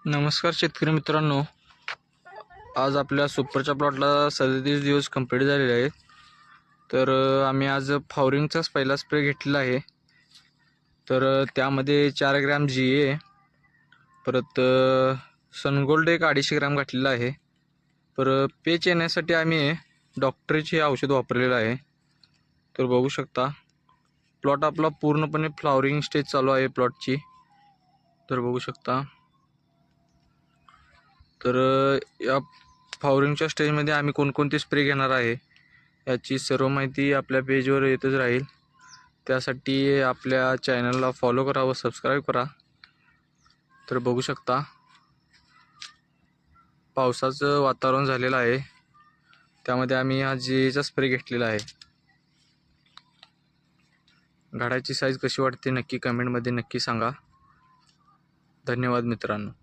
नमस्कार शेतकरी मित्रांनो, आज आपल्या सुपरच्या प्लॉटला 37 दिवस कंप्लीट झालेले आहेत. तर आम्ही आज फ्लॉवरिंगचाच पहिला स्प्रे घेतलेला आहे. तर त्यामध्ये 4 ग्रॅम GA, परत सनगोल्ड एक 250 ग्रॅम घातलेला आहे. परत पेच येण्यासाठी आम्ही डॉक्टरचे औषध वापरलेलं आहे. तर बघू शकता प्लॉट आपला पूर्णपणे फ्लॉवरिंग स्टेज चालू आहे प्लॉटची. तर बघू शकता. तर या फ्लॉवरिंगच्या स्टेजमध्ये आम्ही कोणकोणते स्प्रे घेणार आहे याची सर्व माहिती आपल्या पेजवर येतच राहील. त्यासाठी आपल्या चॅनलला फॉलो करा व सबस्क्राईब करा. तर बघू शकता पावसाचं वातावरण झालेलं आहे, त्यामध्ये आम्ही हा GAचा स्प्रे घेतलेला आहे. झाडाची साईज कशी वाटते नक्की कमेंटमध्ये नक्की सांगा. धन्यवाद मित्रांनो.